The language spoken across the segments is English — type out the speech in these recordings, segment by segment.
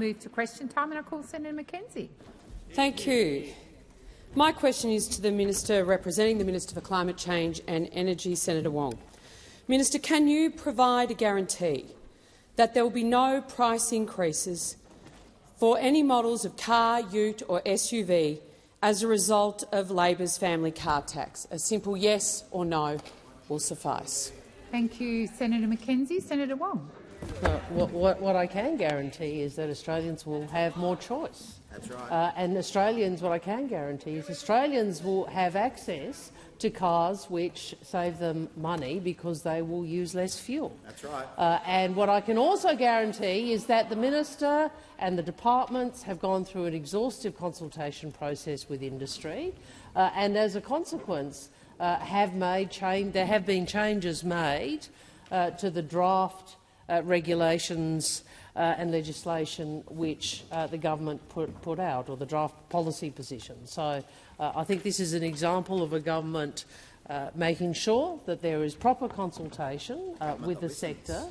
move to question time, and I call Senator Mackenzie. Thank you. My question is to the Minister representing the Minister for Climate Change and Energy, Senator Wong. Minister, can you provide a guarantee that there will be no price increases for any models of car, ute or SUV as a result of Labor's family car tax? A simple yes or no will suffice. Thank you, Senator Mackenzie. Senator Wong. What I can guarantee is that Australians will have more choice. That's right. And Australians, what I can guarantee is Australians will have access to cars which save them money because they will use less fuel. That's right. And what I can also guarantee is that the minister and the departments have gone through an exhaustive consultation process with industry, and as a consequence, there have been changes made to the draft regulations and legislation which the government put out, or the draft policy position. So I think this is an example of a government making sure that there is proper consultation with the sector,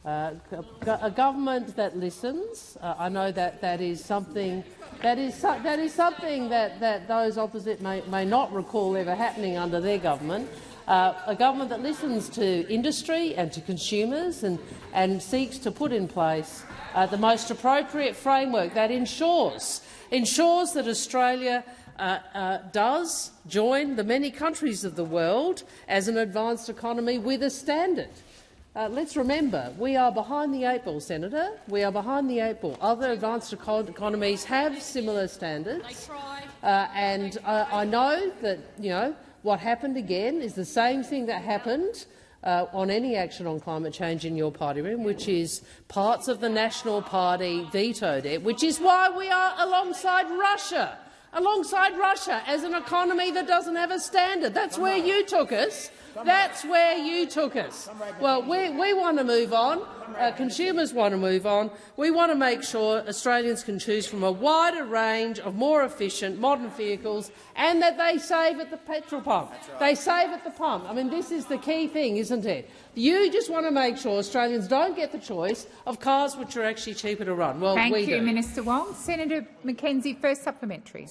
a government that listens. I know that is something that those opposite may not recall ever happening under their government. A government that listens to industry and to consumers and seeks to put in place the most appropriate framework that ensures that Australia does join the many countries of the world as an advanced economy with a standard. Let's remember, we are behind the eight ball, Senator. We are behind the eight ball. Other advanced economies have similar standards, and I know that what happened again is the same thing that happened on any action on climate change in your party room, which is parts of the National Party vetoed it, which is why we are alongside Russia as an economy that doesn't have a standard. That's where you took us. That's where you took us. Well, we want to move on. Consumers want to move on. We want to make sure Australians can choose from a wider range of more efficient modern vehicles, and that they save at the petrol pump. They save at the pump. I mean, this is the key thing, isn't it? You just want to make sure Australians don't get the choice of cars which are actually cheaper to run. Well, Thank we you, do. Minister Wong. Senator Mackenzie, first supplementary.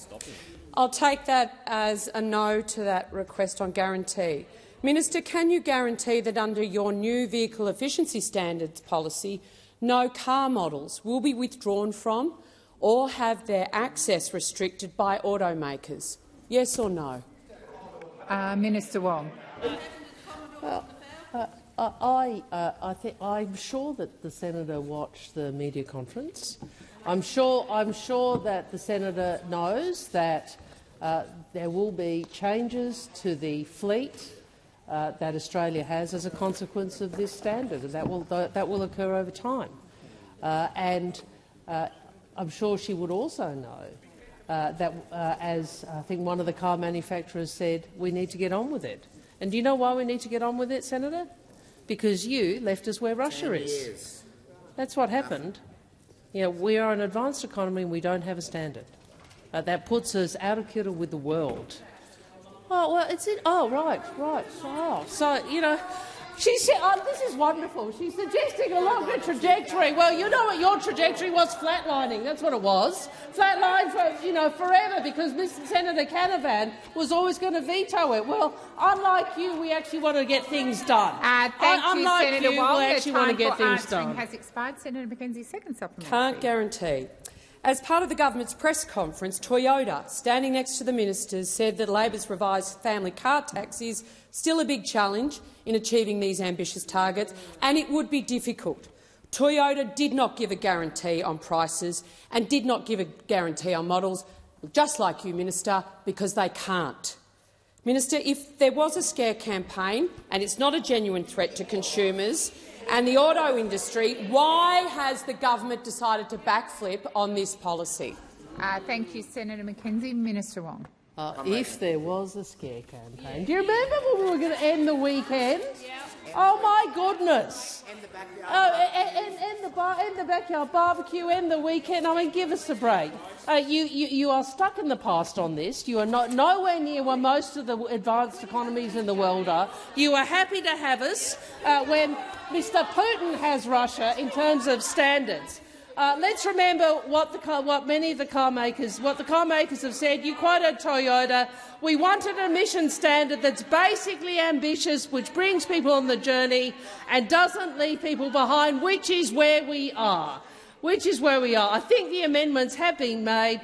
I'll take that as a no to that request on guarantee. Minister, can you guarantee that under your new vehicle efficiency standards policy, no car models will be withdrawn from or have their access restricted by automakers? Yes or no? Minister Wong. I'm sure that the senator watched the media conference. I'm sure that the senator knows that there will be changes to the fleet that Australia has as a consequence of this standard, and that will occur over time. And I'm sure she would also know that, as I think one of the car manufacturers said, we need to get on with it. And do you know why we need to get on with it, Senator? Because you left us where Russia is. That's what happened. We are an advanced economy and we don't have a standard. That puts us out of kilter with the world. Oh, well, it's it. Oh, right. Oh, so, she said, this is wonderful. She's suggesting a longer trajectory. Well, you know what your trajectory was? Flatlining. That's what it was. Flatline for, forever, because Mr. Senator Canavan was always going to veto it. Well, unlike you, we actually want to get things done. Thank you, Senator Wong. We actually want to get things done. Has expired. Senator Mackenzie, second supplementary. Can't guarantee. As part of the government's press conference, Toyota, standing next to the ministers, said that Labor's revised family car tax is still a big challenge in achieving these ambitious targets, and it would be difficult. Toyota did not give a guarantee on prices and did not give a guarantee on models, just like you, Minister, because they can't. Minister, if there was a scare campaign and it's not a genuine threat to consumers and the auto industry, why has the government decided to backflip on this policy? Thank you, Senator Mackenzie. Minister Wong. If there was a scare campaign. Do you remember when we were going to end the weekend? Oh, my goodness. End the backyard. End the backyard barbecue, end the weekend. I mean, give us a break. You are stuck in the past on this. You are nowhere near where most of the advanced economies in the world are. You are happy to have us when Mr. Putin has Russia in terms of standards. Let's remember what many of the car makers have said. You quoted Toyota. We wanted an emission standard that's basically ambitious, which brings people on the journey and doesn't leave people behind, which is where we are. I think the amendments have been made.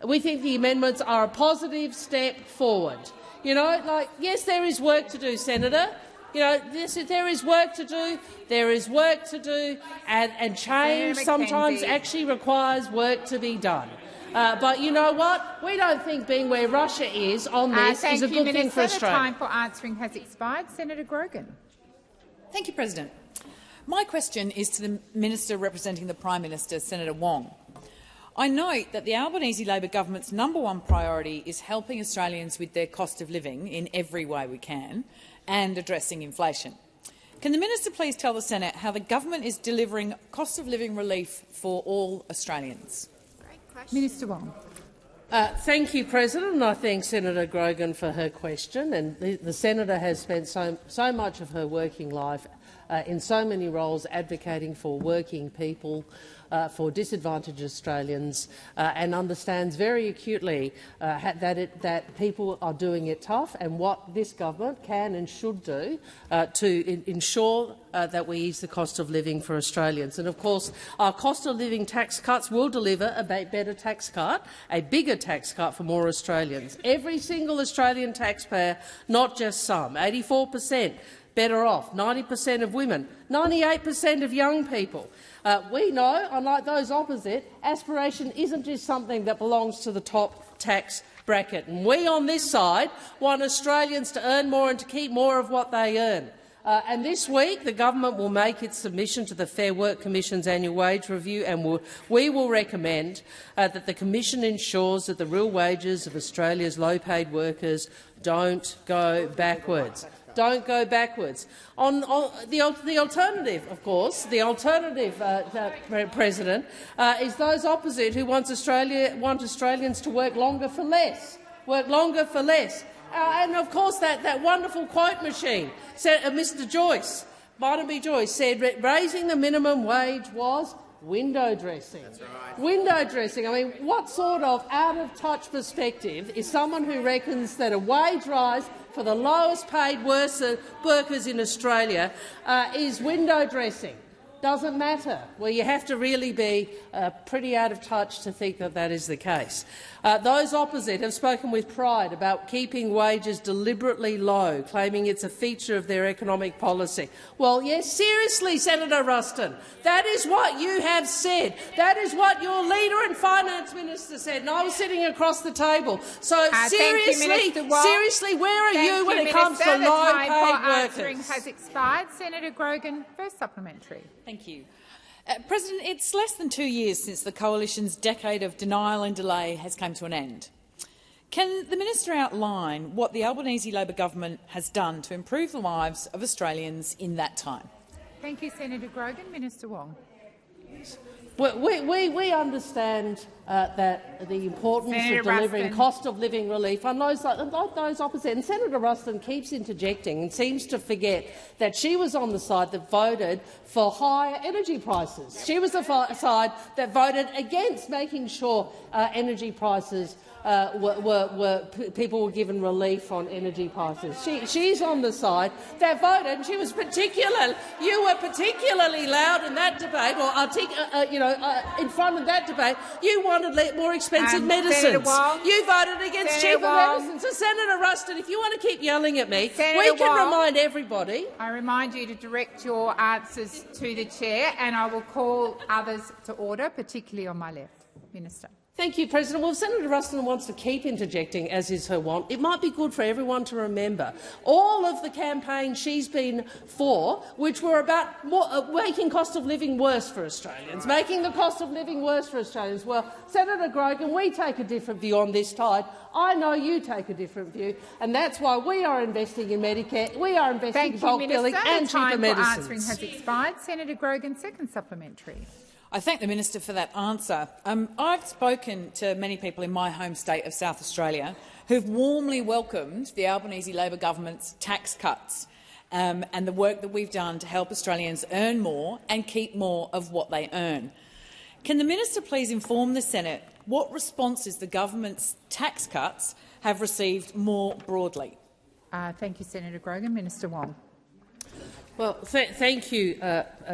We think the amendments are a positive step forward. Yes, there is work to do, Senator. There is work to do. There is work to do, and change sometimes actually requires work to be done. But you know what? We don't think being where Russia is on this is a good thing for Australia. The time for answering has expired. Senator Grogan. Thank you, President. My question is to the Minister representing the Prime Minister, Senator Wong. I note that the Albanese Labor government's #1 priority is helping Australians with their cost of living in every way we can and addressing inflation. Can the Minister please tell the Senate how the government is delivering cost of living relief for all Australians? Minister Wong. Thank you, President, and I thank Senator Grogan for her question. And the Senator has spent so much of her working life in so many roles advocating for working people, for disadvantaged Australians, and understands very acutely that people are doing it tough and what this government can and should do to ensure that we ease the cost of living for Australians. And of course, our cost of living tax cuts will deliver a better tax cut, a bigger tax cut for more Australians. Every single Australian taxpayer, not just some, 84% better off, 90% of women, 98% of young people. We know, unlike those opposite, aspiration isn't just something that belongs to the top tax bracket. And we on this side want Australians to earn more and to keep more of what they earn. And this week the government will make its submission to the Fair Work Commission's annual wage review, and we will recommend that the Commission ensures that the real wages of Australia's low-paid workers don't go backwards. Don't go backwards. On the alternative, of course, President, is those opposite who want Australians to work longer for less. And of course, that wonderful quote machine, Mr. Joyce, Barnaby Joyce, said raising the minimum wage was window dressing. That's right. Window dressing. I mean, what sort of out-of-touch perspective is someone who reckons that a wage rise for the lowest-paid workers in Australia is window dressing? Doesn't matter. Well, you have to really be pretty out of touch to think that that is the case. Those opposite have spoken with pride about keeping wages deliberately low, claiming it's a feature of their economic policy. Well, yes, seriously, Senator Ruston, that is what you have said. That is what your leader and finance minister said, and I was sitting across the table. So seriously, where are you when it comes to low-paid workers? Answering has expired. Senator Grogan, first supplementary. Thank you. President, it's less than 2 years since the Coalition's decade of denial and delay has come to an end. Can the minister outline what the Albanese Labor government has done to improve the lives of Australians in that time? Thank you, Senator Grogan. Minister Wong. We understand that the importance of delivering cost of living relief on those opposite. And Senator Ruston keeps interjecting and seems to forget that she was on the side that voted for higher energy prices. She was the side that voted against making sure energy prices people were given relief on energy prices. She's on the side that voted, and you were particularly loud in that debate, or in front of that debate. You wanted more expensive medicines. You voted against cheaper medicines. So, Senator Ruston, if you want to keep yelling at me, we can remind everybody. I remind you to direct your answers to the chair, and I will call others to order, particularly on my left. Minister. Thank you, President. Well, if Senator Ruston wants to keep interjecting, as is her wont, it might be good for everyone to remember all of the campaigns she's been for, which were about making cost of living worse for Australians, making the cost of living worse for Australians. Well, Senator Grogan, we take a different view on this tide. I know you take a different view, and that's why we are investing in Medicare, we are investing in bulk billing and cheaper medicines. The time for answering has expired. Senator Grogan, second supplementary. I thank the minister for that answer. I've spoken to many people in my home state of South Australia who've warmly welcomed the Albanese Labor government's tax cuts and the work that we've done to help Australians earn more and keep more of what they earn. Can the minister please inform the Senate what responses the government's tax cuts have received more broadly? Thank you, Senator Grogan. Minister Wong. Well, thank you,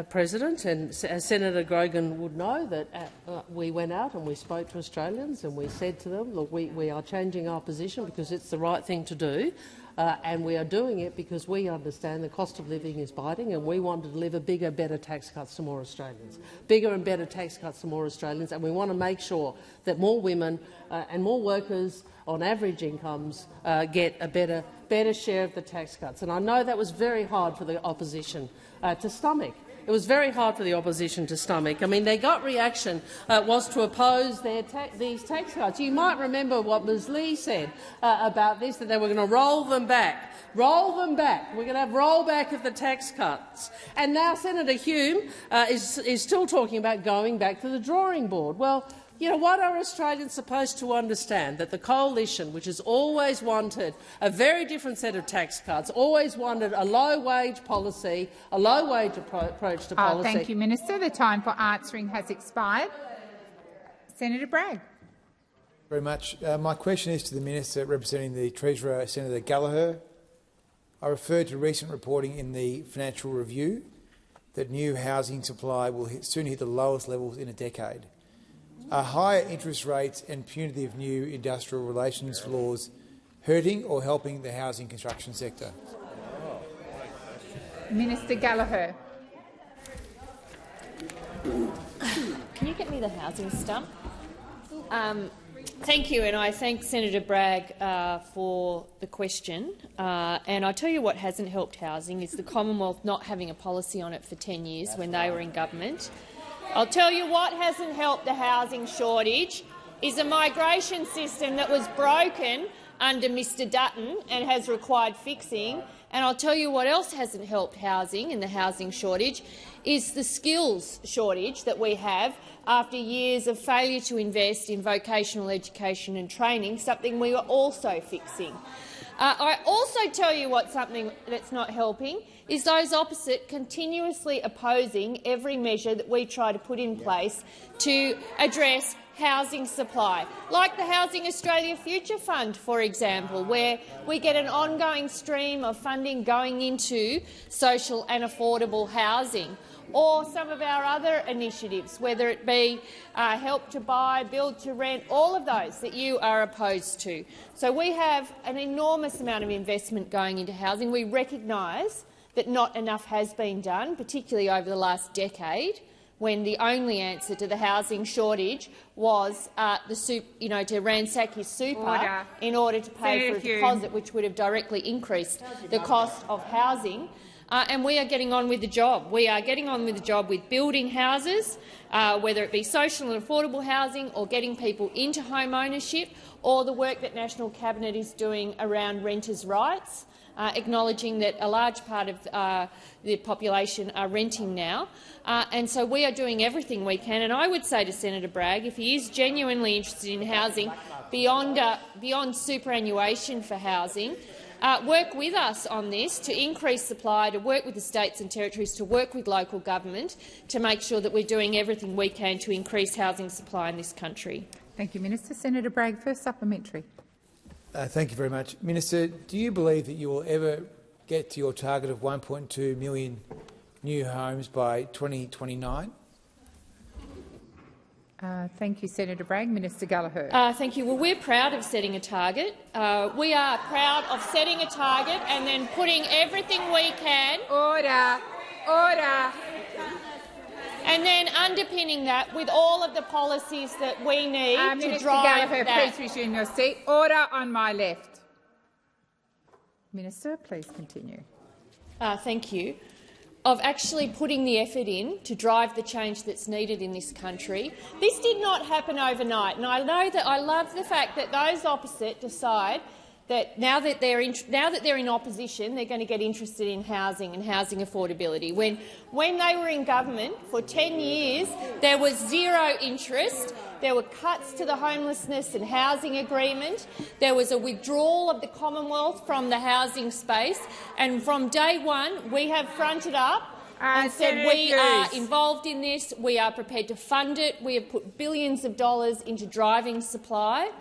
President. And as Senator Grogan would know, that we went out and we spoke to Australians and we said to them, look, we are changing our position because it's the right thing to do. And we are doing it because we understand the cost of living is biting and we want to deliver bigger, better tax cuts to more Australians. Bigger and better tax cuts to more Australians, and we want to make sure that more women and more workers on average incomes get a better share of the tax cuts. And I know that was very hard for the opposition to stomach. It was very hard for the opposition to stomach. I mean, their gut reaction was to oppose these tax cuts. You might remember what Ms Lee said about this, that they were going to roll them back. Roll them back. We're going to have rollback of the tax cuts. And now Senator Hume is still talking about going back to the drawing board. Well, you know, what are Australians supposed to understand? That the coalition, which has always wanted a very different set of tax cuts, always wanted a low-wage policy, a low-wage approach to policy. Thank you, Minister. The time for answering has expired. Senator Bragg. Very much. My question is to the Minister representing the Treasurer, Senator Gallagher. I referred to recent reporting in the Financial Review that new housing supply will soon hit the lowest levels in a decade. Are higher interest rates and punitive new industrial relations laws hurting or helping the housing construction sector? Minister Gallagher. Can you get me the housing stump? Thank you, and I thank Senator Bragg for the question. And I tell you what hasn't helped housing is the Commonwealth not having a policy on it for 10 years when they were in government. I'll tell you what hasn't helped the housing shortage is a migration system that was broken under Mr Dutton and has required fixing. And I'll tell you what else hasn't helped housing and the housing shortage is the skills shortage that we have after years of failure to invest in vocational education and training, something we were also fixing. I also tell you what something that's not helping is those opposite continuously opposing every measure that we try to put in place to address housing supply, like the Housing Australia Future Fund, for example, where we get an ongoing stream of funding going into social and affordable housing, or some of our other initiatives, whether it be Help to Buy, Build to Rent, all of those that you are opposed to. So we have an enormous amount of investment going into housing. We recognise that not enough has been done, particularly over the last decade, when the only answer to the housing shortage was to ransack his super in order to pay for a deposit, which would have directly increased the cost of housing. And we are getting on with the job. We are getting on with the job with building houses, whether it be social and affordable housing or getting people into home ownership, or the work that National Cabinet is doing around renters' rights, acknowledging that a large part of the population are renting now. And so we are doing everything we can. And I would say to Senator Bragg, if he is genuinely interested in housing beyond superannuation for housing, work with us on this to increase supply, to work with the states and territories, to work with local government to make sure that we're doing everything we can to increase housing supply in this country. Thank you, Minister. Senator Bragg, first supplementary. Thank you very much. Minister, do you believe that you will ever get to your target of 1.2 million new homes by 2029? Thank you, Senator Bragg. Minister Gallagher. Thank you. Well, we're proud of setting a target. We are proud of setting a target and then putting everything we can. Order. Order. And then underpinning that with all of the policies that we need to Minister drive Gallagher, that. please resume your seat. Order on my left. Minister, please continue. Thank you. Of actually putting the effort in to drive the change that's needed in this country. This did not happen overnight, and I know that I love the fact that those opposite decide that now that they're in opposition, they're going to get interested in housing and housing affordability. When they were in government for 10 years, there was zero interest. There were cuts to the homelessness and housing agreement. There was a withdrawal of the Commonwealth from the housing space. And from day one, we have fronted up and said we are involved in this, we are prepared to fund it, we have put billions of dollars into driving supply,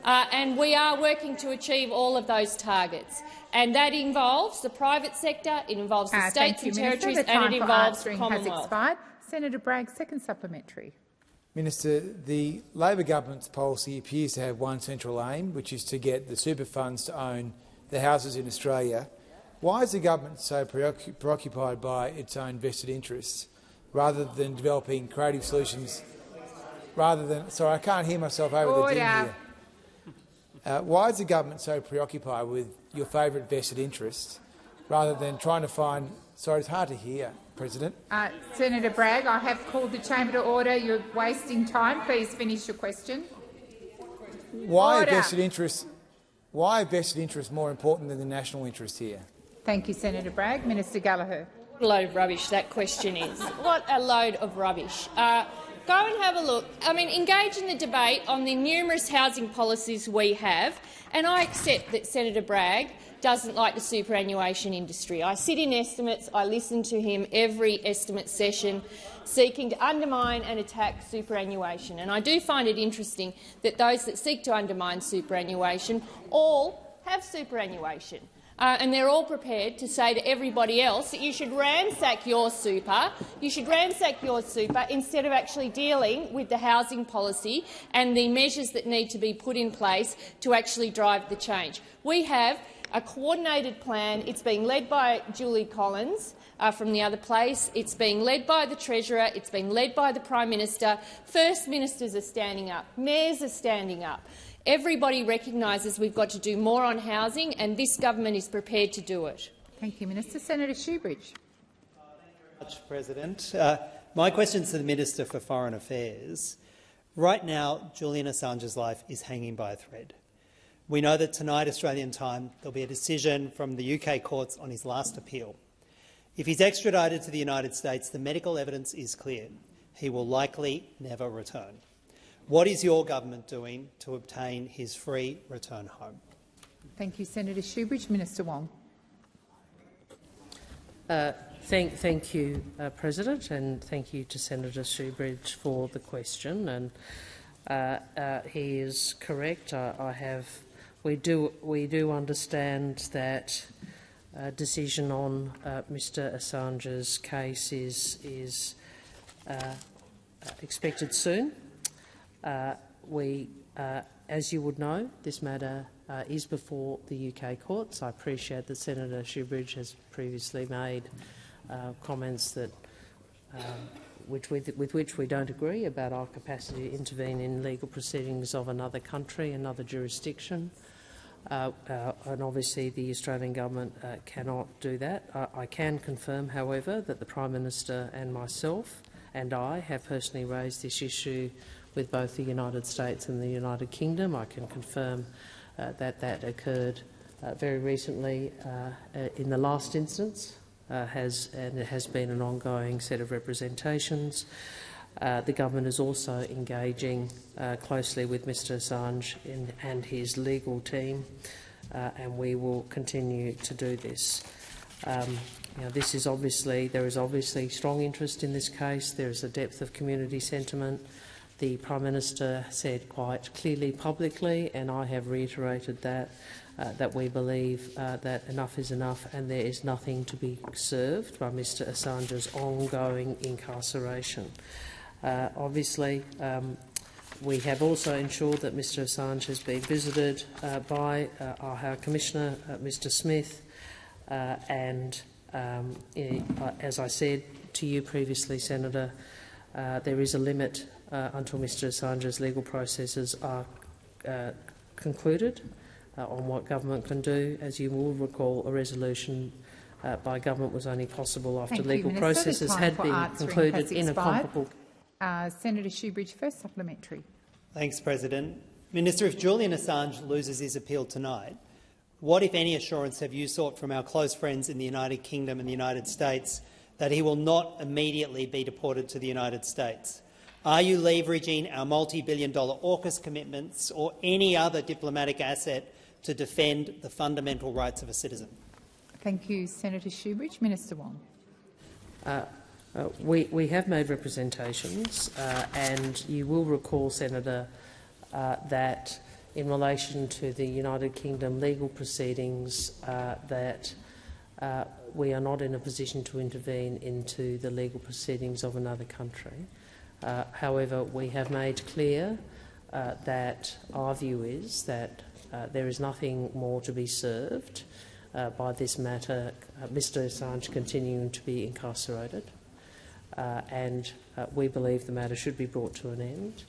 and we are working to achieve all of those targets. And that involves the private sector, it involves the states and territories, and it involves the Commonwealth. Senator Bragg, second supplementary. Minister, the Labor government's policy appears to have one central aim, which is to get the super funds to own the houses in Australia. Why is the government so preoccupied by its own vested interests, rather than developing creative solutions? Sorry, I can't hear myself over the din here. Why is the government so preoccupied with your favourite vested interests, rather than trying to find? Sorry, it's hard to hear, President. Senator Bragg, I have called the chamber to order. You're wasting time. Please finish your question. Why are vested interests more important than the national interest here? Thank you, Senator Bragg. Minister Gallagher. What a load of rubbish that question is. What a load of rubbish. Go and have a look. I mean, engage in the debate on the numerous housing policies we have, and I accept that Senator Bragg doesn't like the superannuation industry. I sit in estimates. I listen to him every estimate session, seeking to undermine and attack superannuation. And I do find it interesting that those that seek to undermine superannuation all have superannuation. And they're all prepared to say to everybody else that you should ransack your super. You should ransack your super instead of actually dealing with the housing policy and the measures that need to be put in place to actually drive the change. We have a coordinated plan. It's being led by Julie Collins from the other place. It's being led by the Treasurer. It's being led by the Prime Minister. First Ministers are standing up. Mayors are standing up. Everybody recognises we've got to do more on housing, and this government is prepared to do it. Thank you, Minister. Senator Shoebridge. Thank you, President. My question is to the Minister for Foreign Affairs. Right now, Julian Assange's life is hanging by a thread. We know that tonight, Australian time, there will be a decision from the UK courts on his last appeal. If he's extradited to the United States, the medical evidence is clear. He will likely never return. What is your government doing to obtain his free return home? Thank you, Senator Shoebridge. Minister Wong. Thank you, President, and thank you to Senator Shoebridge for the question. And he is correct. We do understand that decision on Mr. Assange's case is expected soon. As you would know, this matter is before the UK courts. I appreciate that Senator Shoebridge has previously made comments that, with which we don't agree about our capacity to intervene in legal proceedings of another country, another jurisdiction. And obviously the Australian government cannot do that. I can confirm, however, that the Prime Minister and myself and I have personally raised this issue with both the United States and the United Kingdom. I can confirm that occurred very recently in the last instance, and it has been an ongoing set of representations. The government is also engaging closely with Mr Assange and his legal team, and we will continue to do this. There is obviously strong interest in this case. There is a depth of community sentiment. The Prime Minister said quite clearly publicly, and I have reiterated that we believe that enough is enough and there is nothing to be served by Mr Assange's ongoing incarceration. Obviously, we have also ensured that Mr Assange has been visited by our High Commissioner, Mr Smith, and as I said to you previously, Senator, there is a limit until Mr Assange's legal processes are concluded on what government can do. As you will recall, a resolution by government was only possible after legal processes had been concluded in a comparable. Senator Shoebridge, first supplementary. Thanks, President. Minister, if Julian Assange loses his appeal tonight, what, if any, assurance have you sought from our close friends in the United Kingdom and the United States that he will not immediately be deported to the United States? Are you leveraging our multi-billion-dollar AUKUS commitments or any other diplomatic asset to defend the fundamental rights of a citizen? Thank you, Senator Shoebridge. Minister Wong. We have made representations, and you will recall, Senator, that in relation to the United Kingdom legal proceedings, that we are not in a position to intervene into the legal proceedings of another country. However, we have made clear that our view is that there is nothing more to be served by this matter, Mr Assange continuing to be incarcerated, and we believe the matter should be brought to an end.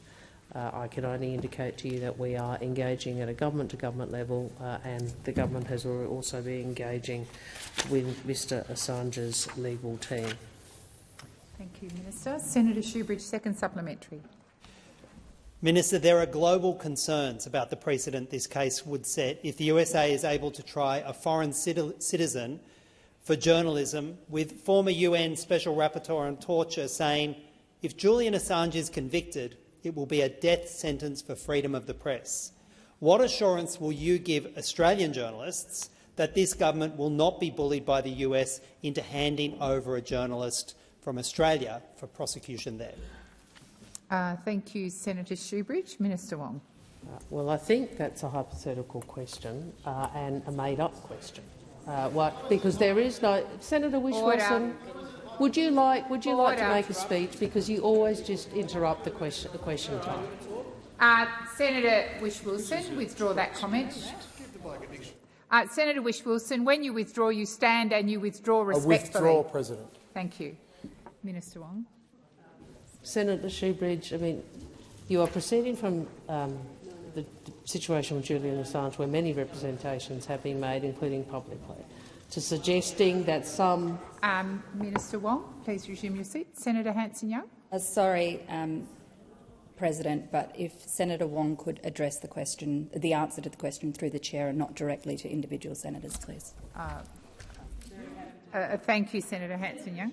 I can only indicate to you that we are engaging at a government-to-government level, and the government has also been engaging with Mr Assange's legal team. Thank you, Minister. Senator Shoebridge, second supplementary. Minister, there are global concerns about the precedent this case would set if the USA is able to try a foreign citizen for journalism, with former UN Special Rapporteur on Torture saying if Julian Assange is convicted, it will be a death sentence for freedom of the press. What assurance will you give Australian journalists that this government will not be bullied by the US into handing over a journalist from Australia for prosecution there? Thank you, Senator Shoebridge. Minister Wong. Well, I think that's a hypothetical question and a made-up question. Because there is no Senator Whish-Wilson. Would you like to make a speech, because you always just interrupt the question time? Senator Whish-Wilson, withdraw that comment. Senator Whish-Wilson, when you withdraw, you stand and you withdraw respectfully. I withdraw, President. Thank you, Minister Wong. Senator Shoebridge, I mean, you are proceeding from the situation with Julian Assange, where many representations have been made, including publicly, to suggesting that some— Minister Wong, please resume your seat. Senator Hanson-Young. Sorry, President, but if Senator Wong could address the question, the answer to the question through the chair and not directly to individual senators, please. Thank you, Senator Hanson-Young.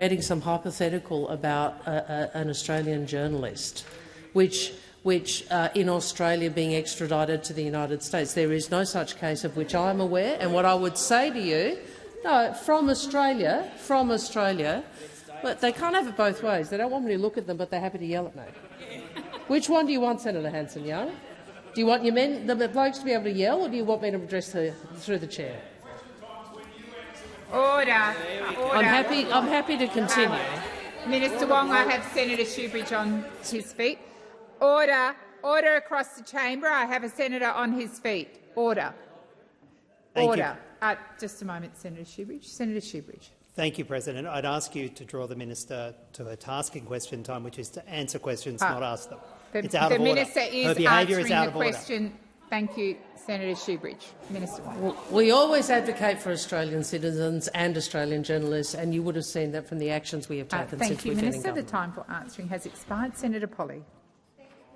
Adding some hypothetical about an Australian journalist, which in Australia being extradited to the United States. There is no such case of which I am aware. And what I would say to you, no, from Australia, but they can't have it both ways. They don't want me to look at them, but they're happy to yell at me. Which one do you want, Senator Hanson-Young? Do you want the blokes to be able to yell, or do you want me to address through the chair? Order. I'm happy to continue. Minister Wong, I have Senator Shoebridge on his feet. Order. Order across the chamber. I have a senator on his feet. Order. Order. Just a moment, Senator Shoebridge. Senator Shoebridge. Thank you, President. I'd ask you to draw the minister to her task in question time, which is to answer questions, not ask them. It's out of order. The minister is her behaviour is out answering the question. Thank you, Senator Shoebridge. Minister Wong. We always advocate for Australian citizens and Australian journalists, and you would have seen that from the actions we have taken since we've been in government. Thank you, Minister. The time for answering has expired. Senator Polley.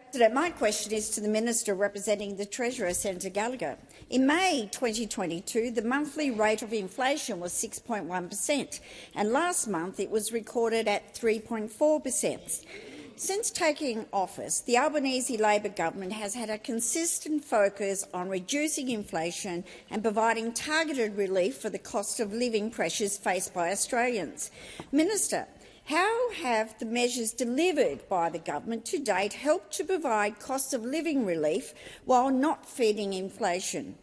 President, my question is to the Minister representing the Treasurer, Senator Gallagher. In May 2022, the monthly rate of inflation was 6.1%, and last month it was recorded at 3.4%. Since taking office, the Albanese Labor government has had a consistent focus on reducing inflation and providing targeted relief for the cost of living pressures faced by Australians. Minister, how have the measures delivered by the government to date helped to provide cost of living relief while not feeding inflation?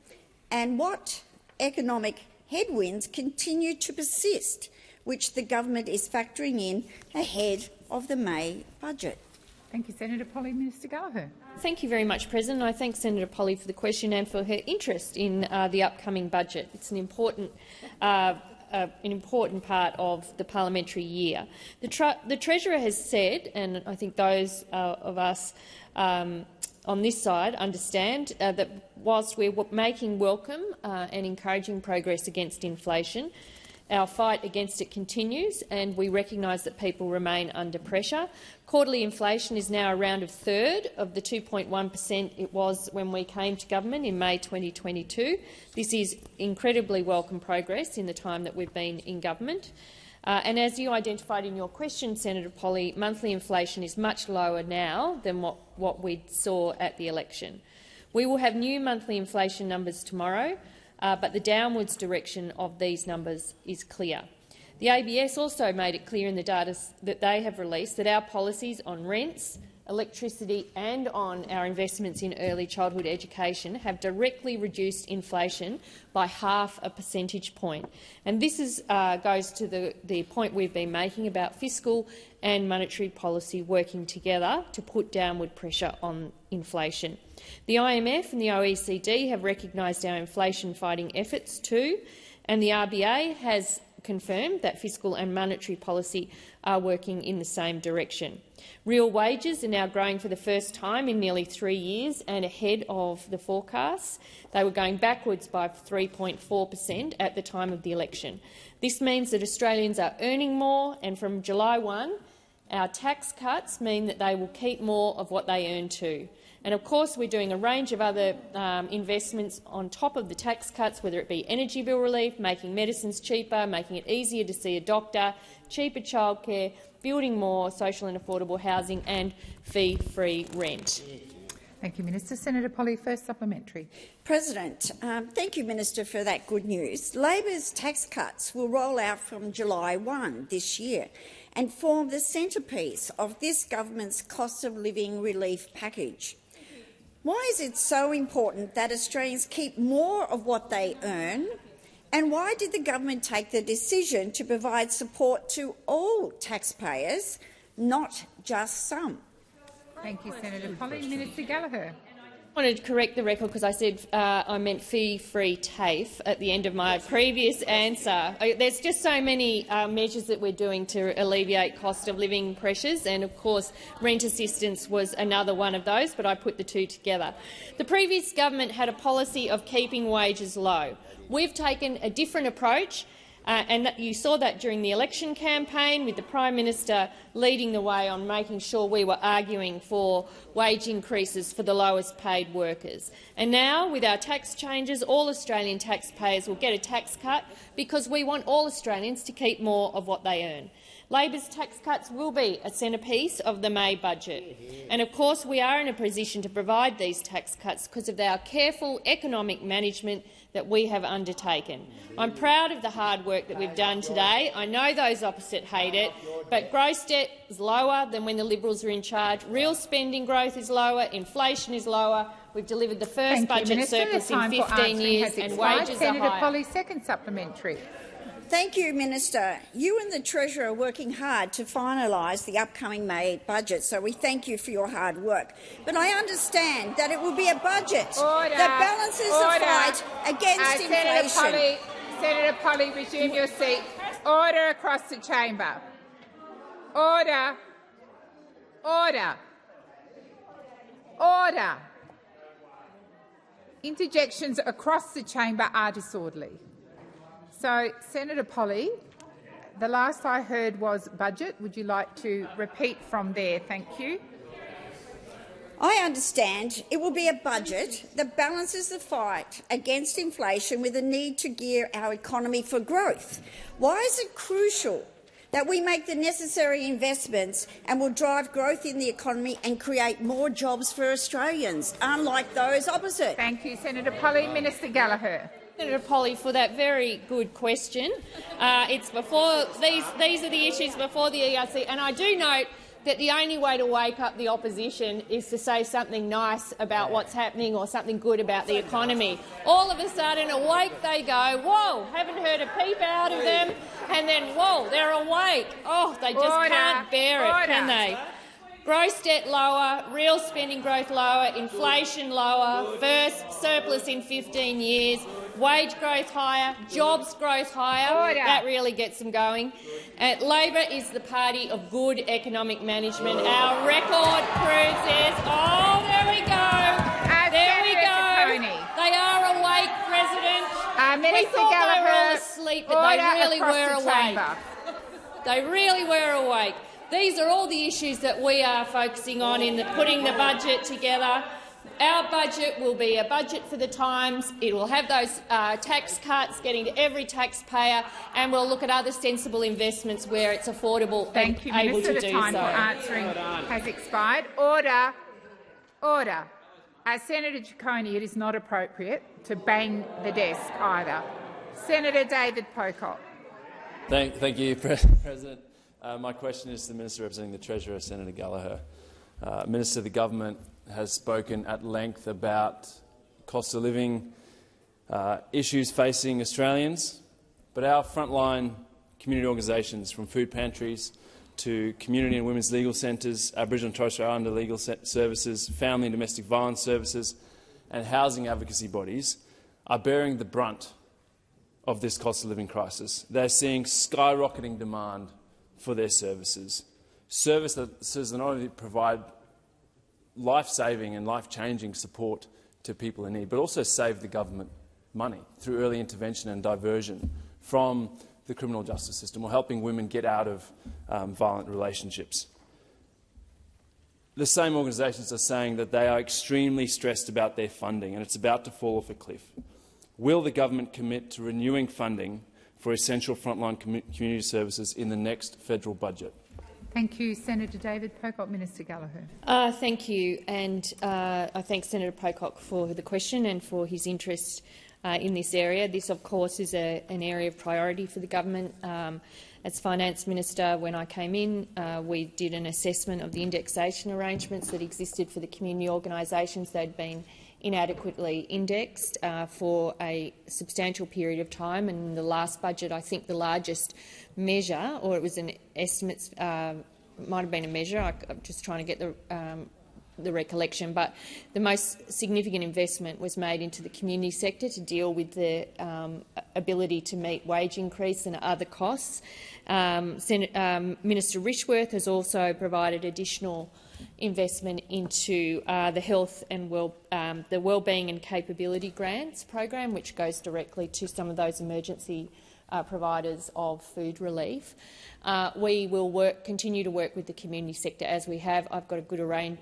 And what economic headwinds continue to persist, which the government is factoring in ahead of the May budget? Thank you, Senator Polley. Minister Gallagher. Thank you very much, President. I thank Senator Polley for the question and for her interest in the upcoming budget. It's an important part of the parliamentary year. The Treasurer has said, and I think those of us on this side understand, that whilst we're making welcome and encouraging progress against inflation, our fight against it continues, and we recognise that people remain under pressure. Quarterly inflation is now around a third of the 2.1% it was when we came to government in May 2022. This is incredibly welcome progress in the time that we've been in government. And as you identified in your question, Senator Polley, monthly inflation is much lower now than what we saw at the election. We will have new monthly inflation numbers tomorrow, but the downwards direction of these numbers is clear. The ABS also made it clear in the data that they have released that our policies on rents, electricity and on our investments in early childhood education have directly reduced inflation by 0.5 percentage point. And this goes to the point we've been making about fiscal and monetary policy working together to put downward pressure on inflation. The IMF and the OECD have recognised our inflation-fighting efforts too, and the RBA has confirmed that fiscal and monetary policy are working in the same direction. Real wages are now growing for the first time in nearly 3 years and ahead of the forecasts. They were going backwards by 3.4% at the time of the election. This means that Australians are earning more, and from July 1, our tax cuts mean that they will keep more of what they earn too. And of course, we're doing a range of other investments on top of the tax cuts, whether it be energy bill relief, making medicines cheaper, making it easier to see a doctor, cheaper childcare, building more social and affordable housing and fee-free rent. Thank you, Minister. Senator Polley, first supplementary. President, thank you, Minister, for that good news. Labor's tax cuts will roll out from July 1 this year and form the centrepiece of this government's cost of living relief package. Why is it so important that Australians keep more of what they earn? And why did the government take the decision to provide support to all taxpayers, not just some? Thank you, Senator Polley. Minister Gallagher. I wanted to correct the record because I said I meant fee-free TAFE at the end of my previous answer. There's just so many measures that we're doing to alleviate cost of living pressures, and of course rent assistance was another one of those, but I put the two together. The previous government had a policy of keeping wages low. We've taken a different approach, and you saw that during the election campaign, with the Prime Minister leading the way on making sure we were arguing for wage increases for the lowest paid workers. And now, with our tax changes, all Australian taxpayers will get a tax cut because we want all Australians to keep more of what they earn. Labor's tax cuts will be a centrepiece of the May budget. And of course we are in a position to provide these tax cuts because of our careful economic management that we have undertaken. I'm proud of the hard work that we've done today. I know those opposite hate it, but gross debt is lower than when the Liberals were in charge. Real spending growth is lower, inflation is lower. We've delivered the first budget surplus in 15 years and wages are higher. Senator Polley, second supplementary. Thank you, Minister. You and the Treasurer are working hard to finalise the upcoming May budget, so we thank you for your hard work. But I understand that it will be a budget that balances the fight against inflation. Senator Polley, resume your seat. Order across the chamber. Order. Order. Order. Interjections across the chamber are disorderly. So, Senator Polley, the last I heard was budget. Would you like to repeat from there? Thank you. I understand it will be a budget that balances the fight against inflation with the need to gear our economy for growth. Why is it crucial that we make the necessary investments and will drive growth in the economy and create more jobs for Australians, unlike those opposite? Thank you, Senator Polley. Minister Gallagher. Senator Polley, for that very good question. It's before these are the issues before the ERC, and I do note that the only way to wake up the opposition is to say something nice about what's happening or something good about the economy. All of a sudden, awake they go. Whoa, haven't heard a peep out of them, and then whoa, they're awake. Oh, they just can't bear it, can they? Gross debt lower, real spending growth lower, inflation lower, first surplus in 15 years, wage growth higher, jobs growth higher. That really gets them going. Labor is the party of good economic management. Our record proves this. Oh, there we go. There we go. They are awake, President. Minister we thought Gallagher, they were all asleep, but they really were awake. They really were awake. These are all the issues that we are focusing on in putting the budget together. Our budget will be a budget for the times. It will have those tax cuts getting to every taxpayer, and we'll look at other sensible investments where it's affordable and able to do so. The time for answering has expired. Order. Order. Senator Ciccone, it is not appropriate to bang the desk either. Senator David Pocock. Thank you, President. My question is to the Minister representing the Treasurer, Senator Gallagher. Minister, the government has spoken at length about cost of living issues facing Australians, but our frontline community organisations, from food pantries to community and women's legal centres, Aboriginal and Torres Strait Islander legal services, family and domestic violence services and housing advocacy bodies, are bearing the brunt of this cost of living crisis. They're seeing skyrocketing demand for their services, services that not only provide life-saving and life-changing support to people in need, but also save the government money through early intervention and diversion from the criminal justice system, or helping women get out of violent relationships. The same organisations are saying that they are extremely stressed about their funding and it's about to fall off a cliff. Will the government commit to renewing funding for essential frontline community services in the next federal budget? Thank you. Senator David Pocock. Minister Gallagher. Thank you. And I thank Senator Pocock for the question and for his interest in this area. This, of course, is an area of priority for the government. As Finance Minister, when I came in, we did an assessment of the indexation arrangements that existed for the community organisations. They'd been inadequately indexed for a substantial period of time, and in the last budget, I think the largest measure, or it was an estimate, might have been a measure, I'm just trying to get the recollection, but the most significant investment was made into the community sector to deal with the ability to meet wage increase and other costs. Minister Rishworth has also provided additional investment into the health and the wellbeing and capability grants program, which goes directly to some of those emergency providers of food relief. We will continue to work with the community sector as we have. I've got a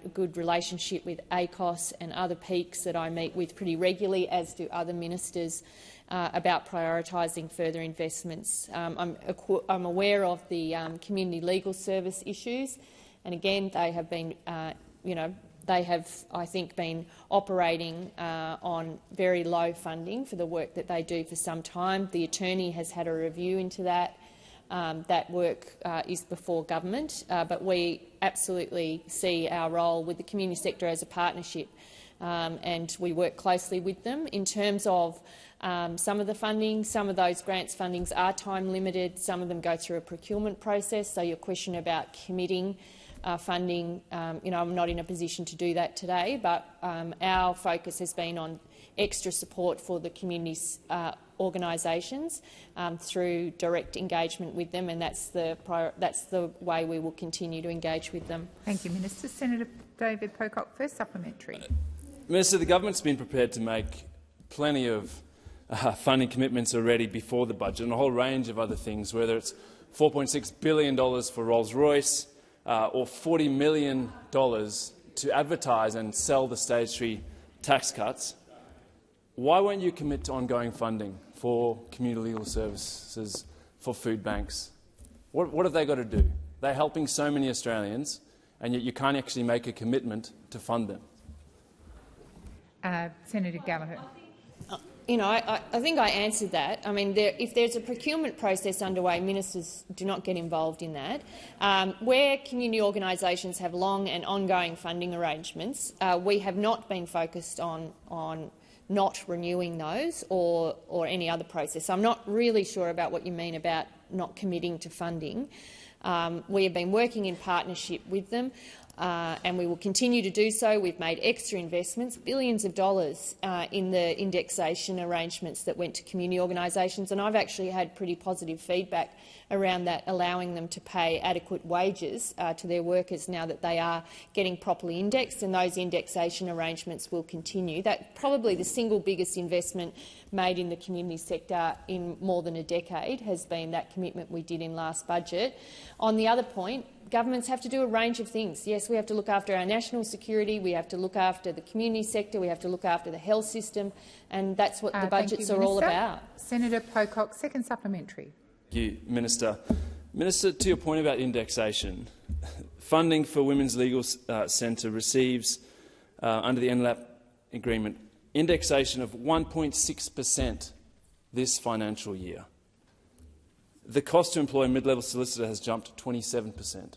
good relationship with ACOS and other peaks that I meet with pretty regularly, as do other ministers, about prioritising further investments. I'm aware of the community legal service issues, and again, they have been, they have, I think, been operating on very low funding for the work that they do for some time. The attorney has had a review into that. That work is before government, but we absolutely see our role with the community sector as a partnership, and we work closely with them. In terms of some of the funding, some of those grants fundings are time limited. Some of them go through a procurement process. So your question about committing funding, I'm not in a position to do that today, but our focus has been on extra support for the community organisations through direct engagement with them, and that's the way we will continue to engage with them. Thank you, Minister. Senator David Pocock, first supplementary. Minister, the government's been prepared to make plenty of funding commitments already before the budget, and a whole range of other things, whether it's $4.6 billion for Rolls-Royce, or $40 million to advertise and sell the Stage 3 tax cuts. Why won't you commit to ongoing funding for community legal services, for food banks? What have they got to do? They're helping so many Australians, and yet you can't actually make a commitment to fund them. Senator Gallagher. I think I answered that. I mean, if there's a procurement process underway, ministers do not get involved in that. Where community organisations have long and ongoing funding arrangements, we have not been focused on not renewing those or any other process. I'm not really sure about what you mean about not committing to funding. We have been working in partnership with them. And we will continue to do so. We've made extra investments, billions of dollars, in the indexation arrangements that went to community organisations, and I've actually had pretty positive feedback around that, allowing them to pay adequate wages to their workers now that they are getting properly indexed, and those indexation arrangements will continue. That's probably the single biggest investment made in the community sector in more than a decade, has been that commitment we did in last budget. On the other point, governments have to do a range of things. Yes, we have to look after our national security, we have to look after the community sector, we have to look after the health system, and that's what the budgets are all about. Senator Pocock, second supplementary. Thank you, Minister. Minister, to your point about indexation, funding for Women's Legal Centre receives, under the NLAP agreement, indexation of 1.6% this financial year. The cost to employ a mid-level solicitor has jumped 27%.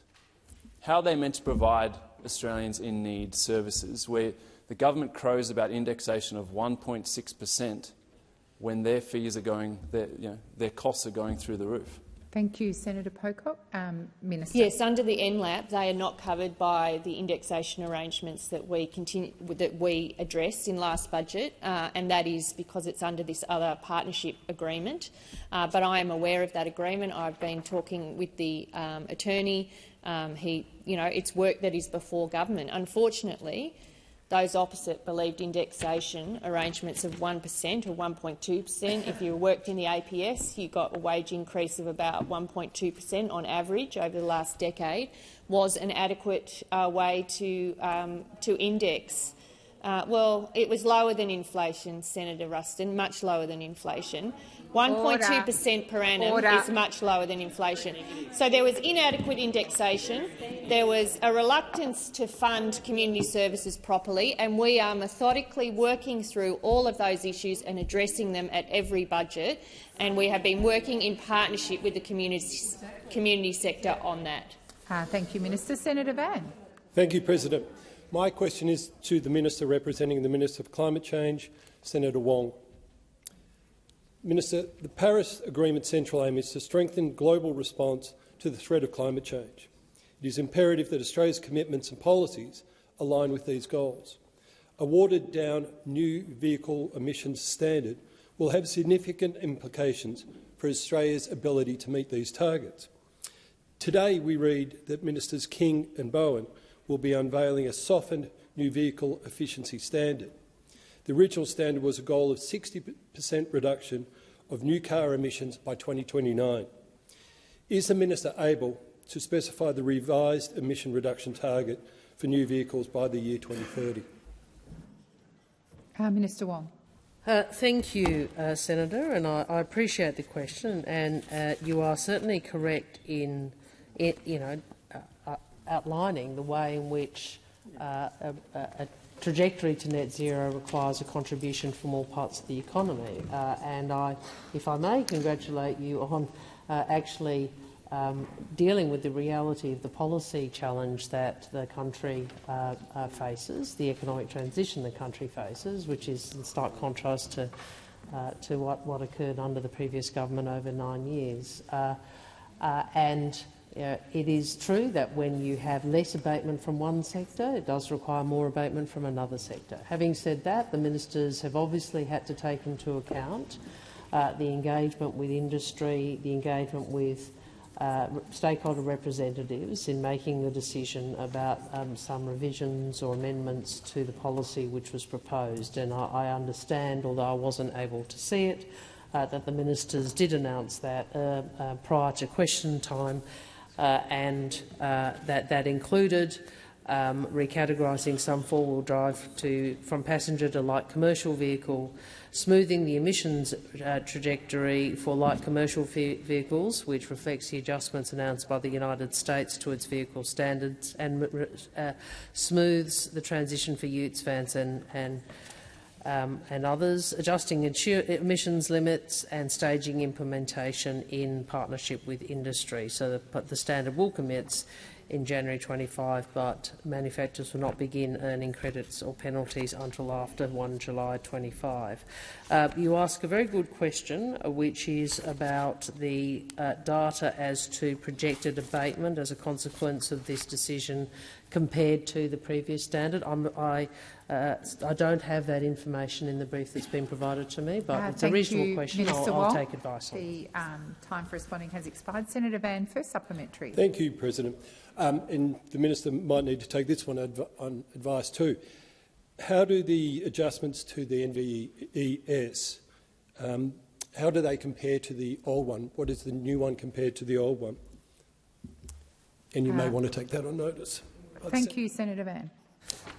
How are they meant to provide Australians in need services where the government crows about indexation of 1.6% when their fees are going, their costs are going through the roof? Thank you, Senator Pocock. Minister. Yes, under the NLAP, they are not covered by the indexation arrangements that we addressed in last budget, and that is because it's under this other partnership agreement. But I am aware of that agreement. I've been talking with the attorney. It's work that is before government. Unfortunately, those opposite believed indexation arrangements of 1% or 1.2%. If you worked in the APS, you got a wage increase of about 1.2% on average over the last decade, was an adequate way to index. Well, it was lower than inflation, Senator Ruston, much lower than inflation. 1.2% per annum is much lower than inflation. So there was inadequate indexation, there was a reluctance to fund community services properly, and we are methodically working through all of those issues and addressing them at every budget, and we have been working in partnership with the community sector on that. Thank you, Minister. Senator Van. Thank you, President. My question is to the Minister representing the Minister for Climate Change, Senator Wong. Minister, the Paris Agreement's central aim is to strengthen global response to the threat of climate change. It is imperative that Australia's commitments and policies align with these goals. A watered-down new vehicle emissions standard will have significant implications for Australia's ability to meet these targets. Today we read that Ministers King and Bowen will be unveiling a softened new vehicle efficiency standard. The original standard was a goal of 60% reduction of new car emissions by 2029. Is the Minister able to specify the revised emission reduction target for new vehicles by the year 2030? Minister Wong. Thank you, Senator, and I appreciate the question. And you are certainly correct in outlining the way in which a trajectory to net zero requires a contribution from all parts of the economy. And if I may congratulate you on actually dealing with the reality of the policy challenge that the country faces, the economic transition the country faces, which is in stark contrast to what occurred under the previous government over 9 years. It is true that when you have less abatement from one sector, it does require more abatement from another sector. Having said that, the ministers have obviously had to take into account the engagement with industry, the engagement with stakeholder representatives in making the decision about some revisions or amendments to the policy which was proposed. And I understand, although I wasn't able to see it, that the ministers did announce that prior to question time, and that included recategorising some four-wheel drive from passenger to light commercial vehicle, smoothing the emissions trajectory for light commercial vehicles, which reflects the adjustments announced by the United States to its vehicle standards, and smooths the transition for utes, vans and others, adjusting emissions limits and staging implementation in partnership with industry. So the standard will commence in January 25, but manufacturers will not begin earning credits or penalties until after 1 July 25. You ask a very good question, which is about the data as to projected abatement as a consequence of this decision compared to the previous standard. I don't have that information in the brief that's been provided to me, but it's a reasonable question. I'll take advice on it. The time for responding has expired. Senator Van, first supplementary. Thank you, President. And the Minister might need to take this one on advice too. How do the adjustments to the NVES, how do they compare to the old one? What is the new one compared to the old one? And you may want to take that on notice. Thank you, Senator Van.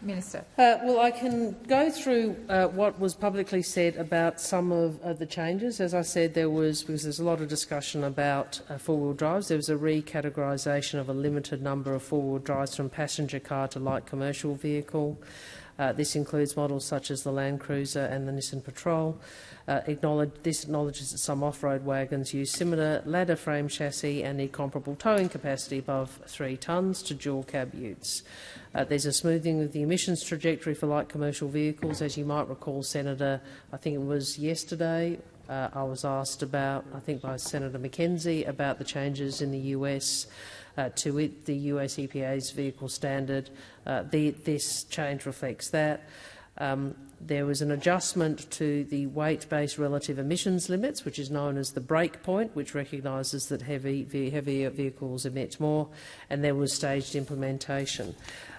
Minister. Well, I can go through what was publicly said about some of the changes. As I said, because there's a lot of discussion about four-wheel drives, there was a recategorisation of a limited number of four-wheel drives from passenger car to light commercial vehicle. This includes models such as the Land Cruiser and the Nissan Patrol. This acknowledges that some off-road wagons use similar ladder frame chassis and need comparable towing capacity above 3 tonnes to dual cab utes. There's a smoothing of the emissions trajectory for light commercial vehicles. As you might recall, Senator, I think it was yesterday, I was asked about, I think by Senator McKenzie, about the changes in the US to the US EPA's vehicle standard. This change reflects that. There was an adjustment to the weight-based relative emissions limits, which is known as the break point, which recognises that heavier vehicles emit more, and there was staged implementation.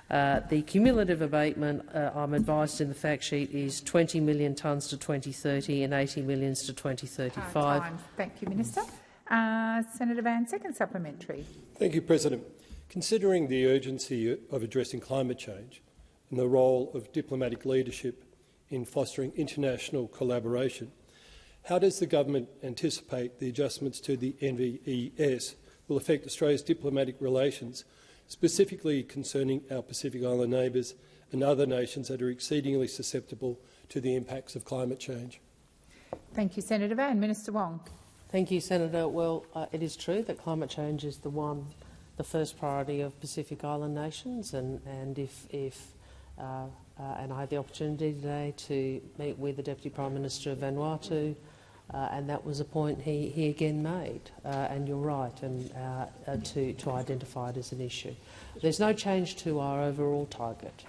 The cumulative abatement, I'm advised in the fact sheet, is 20 million tonnes to 2030 and 80 million to 2035. Thank you, Minister. Senator Van, second supplementary. Thank you, President. Considering the urgency of addressing climate change and the role of diplomatic leadership in fostering international collaboration, how does the government anticipate the adjustments to the NVES will affect Australia's diplomatic relations, specifically concerning our Pacific Island neighbours and other nations that are exceedingly susceptible to the impacts of climate change? Thank you, Senator Van. Minister Wong. Thank you, Senator. Well, it is true that climate change is the first priority of Pacific Island nations, and I had the opportunity today to meet with the Deputy Prime Minister of Vanuatu, and that was a point he again made. And you're right, and to identify it as an issue. There's no change to our overall target.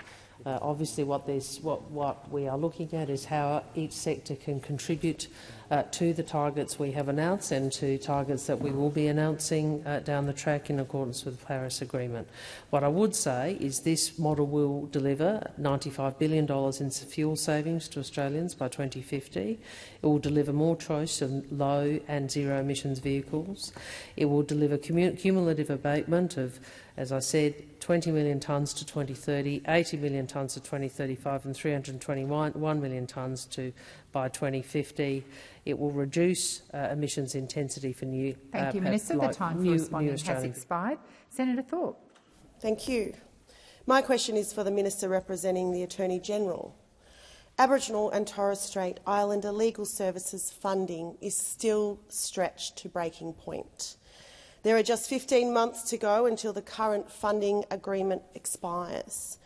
Obviously, what we are looking at is how each sector can contribute to the targets we have announced and to targets that we will be announcing down the track in accordance with the Paris Agreement. What I would say is this model will deliver $95 billion in fuel savings to Australians by 2050. It will deliver more choice of low and zero emissions vehicles. It will deliver cumulative abatement of, as I said, 20 million tonnes to 2030, 80 million tonnes to 2035 and 321 million tonnes by 2050. It will reduce emissions intensity for new... Thank you, Minister. The time for responding has expired. Senator Thorpe. Thank you. My question is for the Minister representing the Attorney-General. Aboriginal and Torres Strait Islander legal services funding is still stretched to breaking point. There are just 15 months to go until the current funding agreement expires.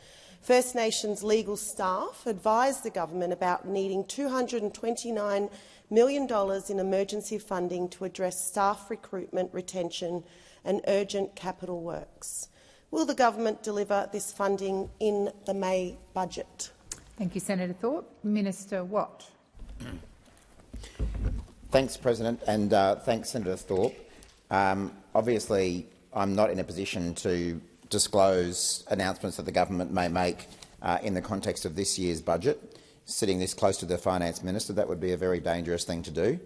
First Nations legal staff advised the government about needing $229 million in emergency funding to address staff recruitment, retention and urgent capital works. Will the government deliver this funding in the May budget? Thank you, Senator Thorpe. Minister Watt. Thanks, President, and thanks, Senator Thorpe. Obviously, I'm not in a position to disclose announcements that the government may make in the context of this year's budget. Sitting this close to the Finance Minister, that would be a very dangerous thing to do,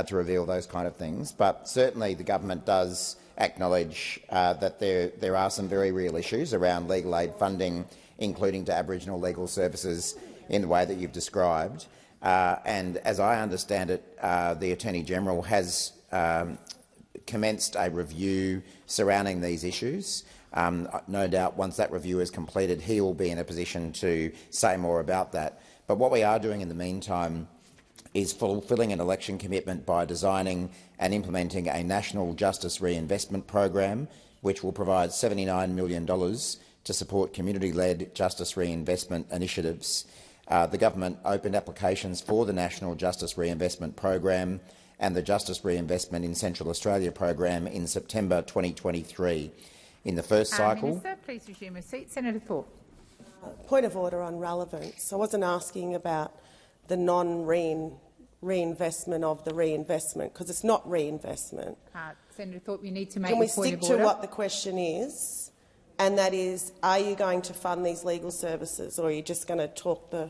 to reveal those kind of things. But certainly the government does acknowledge that there are some very real issues around legal aid funding, including to Aboriginal legal services in the way that you've described. And as I understand it, the Attorney-General has commenced a review surrounding these issues. No doubt once that review is completed, he will be in a position to say more about that. But what we are doing in the meantime is fulfilling an election commitment by designing and implementing a national justice reinvestment program, which will provide $79 million to support community-led justice reinvestment initiatives. The government opened applications for the National Justice Reinvestment Program and the Justice Reinvestment in Central Australia program in September 2023. In the first cycle— Minister, please resume your seat. Senator Thorpe. Point of order on relevance. I wasn't asking about the non-reinvestment of the reinvestment, because it's not reinvestment. Senator Thorpe, you need to make Can we your point stick of to order? what the question is, and that is, are you going to fund these legal services, or are you just going to talk the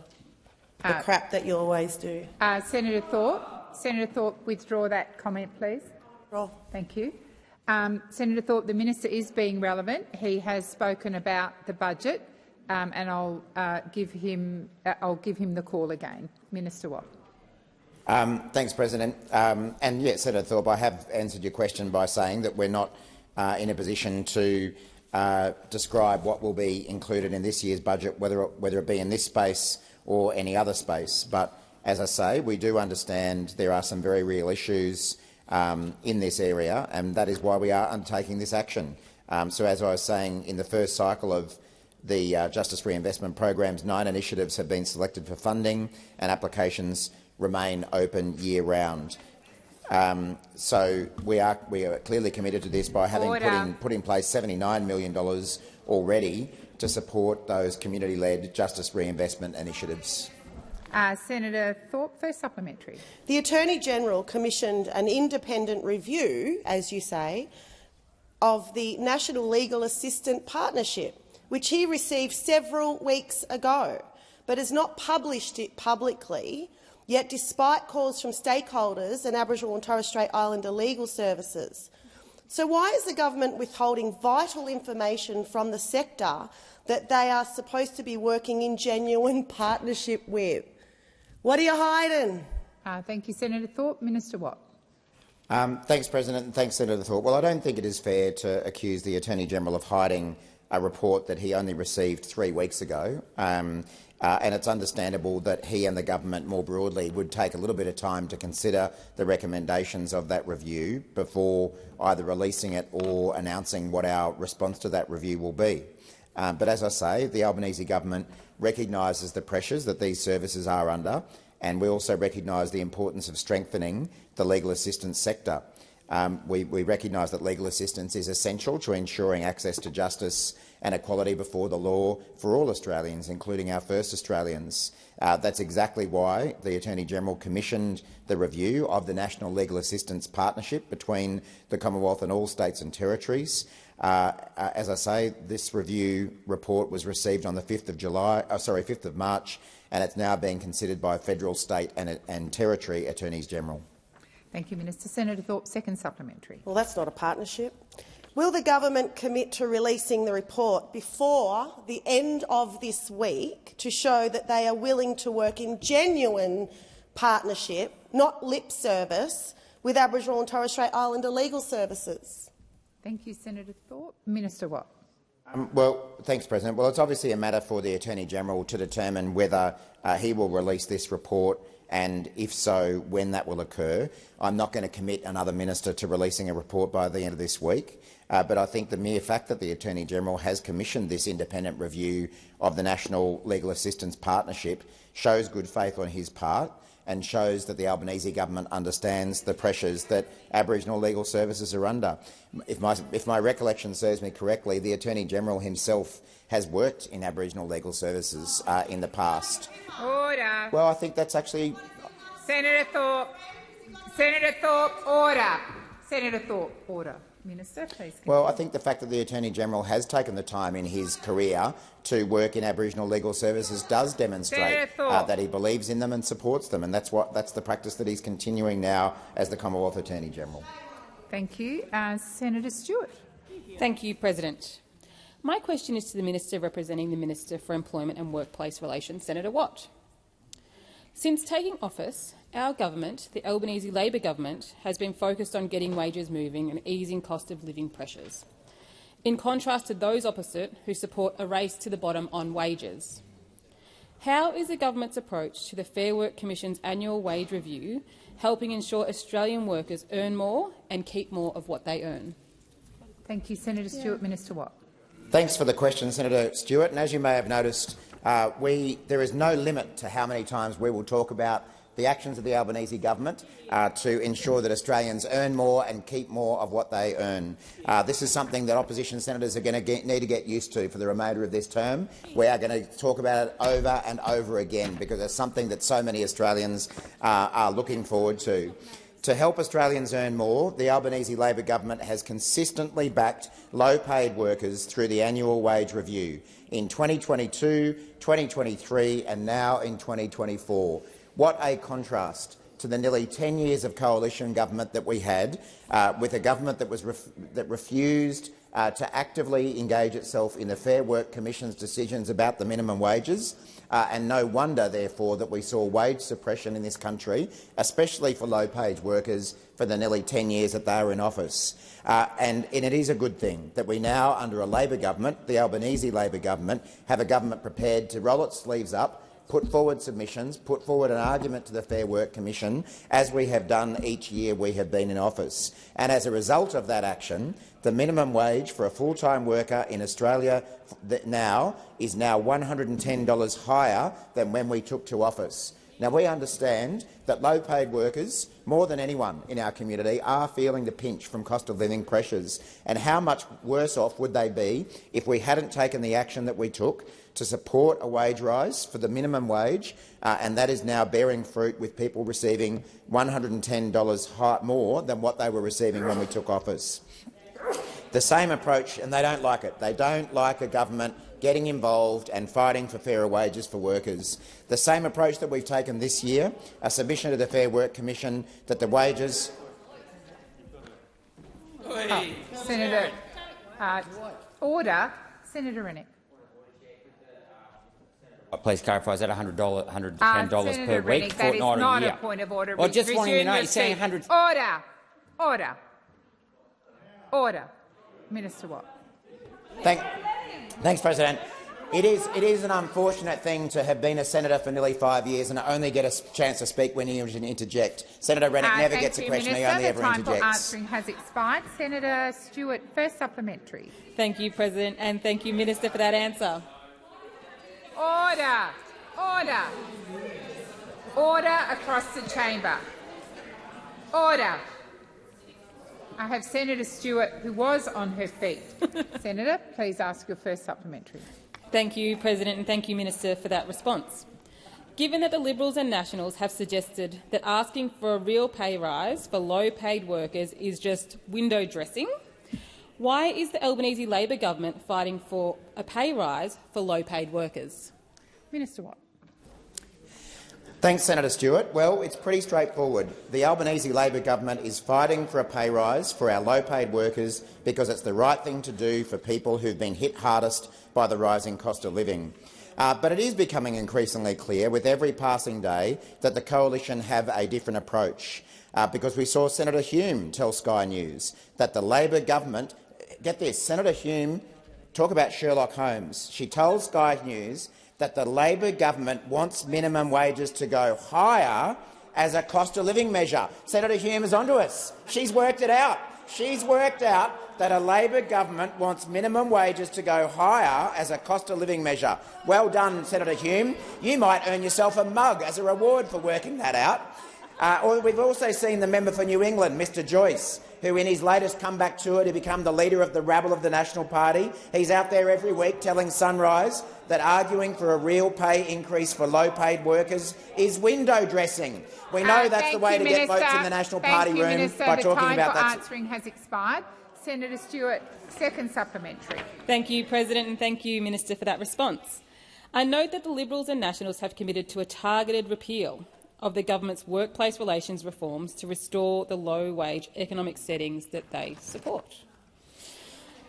crap that you always do? Senator Thorpe, withdraw that comment, please. Thank you. Senator Thorpe, the minister is being relevant. He has spoken about the budget, and I'll give him the call again. Minister Watt. Thanks, President. And yes, Senator Thorpe, I have answered your question by saying that we're not in a position to describe what will be included in this year's budget, whether it be in this space or any other space. But as I say, we do understand there are some very real issues in this area, and that is why we are undertaking this action. So, as I was saying, in the first cycle of the Justice Reinvestment Programs, 9 initiatives have been selected for funding, and applications remain open year-round. So we are clearly committed to this by having put in place $79 million already to support those community-led justice reinvestment initiatives. Senator Thorpe, first supplementary. The Attorney-General commissioned an independent review, as you say, of the National Legal Assistance Partnership, which he received several weeks ago, but has not published it publicly, yet despite calls from stakeholders and Aboriginal and Torres Strait Islander legal services. So why is the government withholding vital information from the sector that they are supposed to be working in genuine partnership with? What are you hiding? Thank you, Senator Thorpe. Minister Watt. Thanks, President, and thanks, Senator Thorpe. Well, I don't think it is fair to accuse the Attorney-General of hiding a report that he only received 3 weeks ago. And it's understandable that he and the government more broadly would take a little bit of time to consider the recommendations of that review before either releasing it or announcing what our response to that review will be. But as I say, the Albanese government recognises the pressures that these services are under, and we also recognise the importance of strengthening the legal assistance sector. We recognise that legal assistance is essential to ensuring access to justice and equality before the law for all Australians, including our first Australians. That's exactly why the Attorney-General commissioned the review of the National Legal Assistance Partnership between the Commonwealth and all states and territories. As I say, this review report was received on the 5th of March, and it's now being considered by federal, state and territory Attorneys-General. Thank you, Minister. Senator Thorpe, second supplementary. Well, that's not a partnership. Will the government commit to releasing the report before the end of this week to show that they are willing to work in genuine partnership, not lip service, with Aboriginal and Torres Strait Islander legal services? Thank you, Senator Thorpe. Minister Watt. Well, thanks, President. Well, it's obviously a matter for the Attorney-General to determine whether he will release this report, and if so, when that will occur. I'm not going to commit another minister to releasing a report by the end of this week, but I think the mere fact that the Attorney-General has commissioned this independent review of the National Legal Assistance Partnership shows good faith on his part and shows that the Albanese government understands the pressures that Aboriginal legal services are under. If my recollection serves me correctly, the Attorney-General himself has worked in Aboriginal legal services in the past. Order. Well, I think that's actually... Senator Thorpe. Senator Thorpe, order. Senator Thorpe, order. Minister, please continue. Well, I think the fact that the Attorney-General has taken the time in his career to work in Aboriginal legal services does demonstrate that he believes in them and supports them, and that's the practice that he's continuing now as the Commonwealth Attorney-General. Thank you. Senator Stewart. Thank you, President. My question is to the Minister representing the Minister for Employment and Workplace Relations, Senator Watt. Since taking office, our government, the Albanese Labor government, has been focused on getting wages moving and easing cost of living pressures, in contrast to those opposite who support a race to the bottom on wages. How is the government's approach to the Fair Work Commission's annual wage review helping ensure Australian workers earn more and keep more of what they earn? Thank you, Senator Stewart. Minister Watt. Thanks for the question, Senator Stewart. And as you may have noticed, there is no limit to how many times we will talk about the actions of the Albanese government to ensure that Australians earn more and keep more of what they earn. This is something that opposition senators are going to need to get used to for the remainder of this term. We are going to talk about it over and over again because it's something that so many Australians are looking forward to. To help Australians earn more, the Albanese Labor government has consistently backed low-paid workers through the annual wage review in 2022, 2023 and now in 2024. What a contrast to the nearly 10 years of coalition government that we had, with a government that refused to actively engage itself in the Fair Work Commission's decisions about the minimum wages, and no wonder, therefore, that we saw wage suppression in this country, especially for low-paid workers, for the nearly 10 years that they were in office. And it is a good thing that we now, under a Labor government, the Albanese Labor government, have a government prepared to roll its sleeves up, put forward submissions, put forward an argument to the Fair Work Commission, as we have done each year we have been in office. And as a result of that action, the minimum wage for a full-time worker in Australia is now $110 higher than when we took to office. Now, we understand that low-paid workers, more than anyone in our community, are feeling the pinch from cost-of-living pressures. And how much worse off would they be if we hadn't taken the action that we took to support a wage rise for the minimum wage, and that is now bearing fruit with people receiving $110 more than what they were receiving when we took office. The same approach, and they don't like it. They don't like a government getting involved and fighting for fairer wages for workers. The same approach that we've taken this year, a submission to the Fair Work Commission that the wages— Senator, order. Senator Rennick. Please clarify, is that $110 Senator per week, Rennick, that is fortnight, or not a year? a point of order. Well, just wanting to know, you're saying 100— Order. Order. Order. Minister Watt. Thanks, President. It is an unfortunate thing to have been a senator for nearly 5 years and only get a chance to speak when you interject. Senator Rennick never gets a question. He only ever interjects. The time for answering has expired. Senator Stewart, first supplementary. Thank you, President, and thank you, Minister, for that answer. Order. Order. Order across the chamber. Order. I have Senator Stewart, who was on her feet. Senator, please ask your first supplementary. Thank you, President, and thank you, Minister, for that response. Given that the Liberals and Nationals have suggested that asking for a real pay rise for low-paid workers is just window dressing, why is the Albanese Labor government fighting for a pay rise for low-paid workers? Minister Watt. Thanks, Senator Stewart. Well, it's pretty straightforward. The Albanese Labor government is fighting for a pay rise for our low-paid workers because it's the right thing to do for people who've been hit hardest by the rising cost of living. But it is becoming increasingly clear with every passing day that the coalition have a different approach, because we saw Senator Hume tell Sky News that the Labor government— get this, Senator Hume, talk about Sherlock Holmes. She told Sky News that the Labor government wants minimum wages to go higher as a cost-of-living measure. Senator Hume is onto us. She's worked it out. She's worked out that a Labor government wants minimum wages to go higher as a cost-of-living measure. Well done, Senator Hume. You might earn yourself a mug as a reward for working that out. We've also seen the member for New England, Mr Joyce, who in his latest comeback tour to become the leader of the rabble of the National Party, he's out there every week telling Sunrise that arguing for a real pay increase for low-paid workers is window dressing. We know that's the way to get votes in the National Party room by talking about that. The time for answering has expired. Senator Stewart, second supplementary. Thank you, President, and thank you, Minister, for that response. I note that the Liberals and Nationals have committed to a targeted repeal of the government's workplace relations reforms to restore the low-wage economic settings that they support.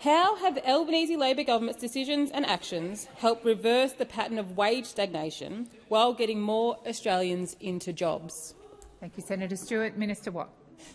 How have the Albanese Labor government's decisions and actions helped reverse the pattern of wage stagnation while getting more Australians into jobs? Thank you, Senator Stewart. Minister Watt.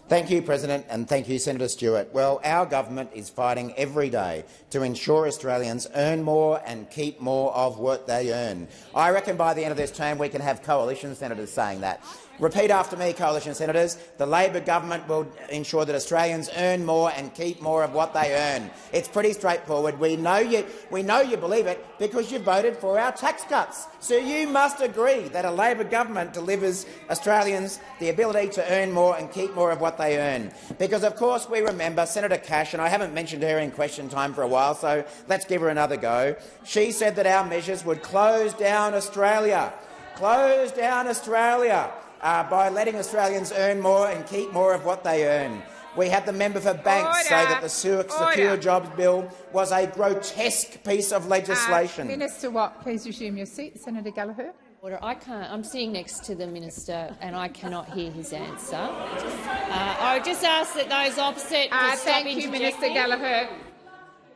Thank you, President, and thank you, Senator Stewart. Well, our government is fighting every day to ensure Australians earn more and keep more of what they earn. I reckon by the end of this term we can have coalition senators saying that. Repeat after me, coalition senators. The Labor government will ensure that Australians earn more and keep more of what they earn. It's pretty straightforward. We know you believe it because you voted for our tax cuts. So you must agree that a Labor government delivers Australians the ability to earn more and keep more of what they earn. Because, of course, we remember Senator Cash, and I haven't mentioned her in question time for a while, so let's give her another go. She said that our measures would close down Australia. Close down Australia. By letting Australians earn more and keep more of what they earn. We had the member for Banks say that the Secure Jobs Bill was a grotesque piece of legislation. Minister Watt, please resume your seat. Senator Gallagher. Order. I can't. I'm sitting next to the minister, and I cannot hear his answer. I just ask that those opposite. Thank you, Minister Gallagher.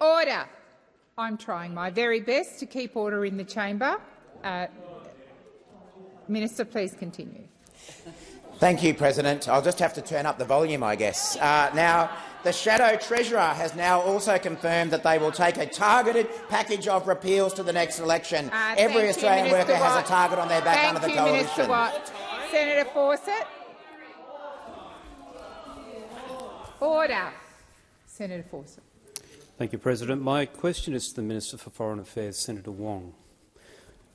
Order. I'm trying my very best to keep order in the chamber. Minister, please continue. Thank you, President. I'll just have to turn up the volume, I guess. Now, the Shadow Treasurer has now also confirmed that they will take a targeted package of repeals to the next election. Every Australian worker has a target on their back under the coalition. Minister Watt. Senator Fawcett. Order. Senator Fawcett. Thank you, President. My question is to the Minister for Foreign Affairs, Senator Wong.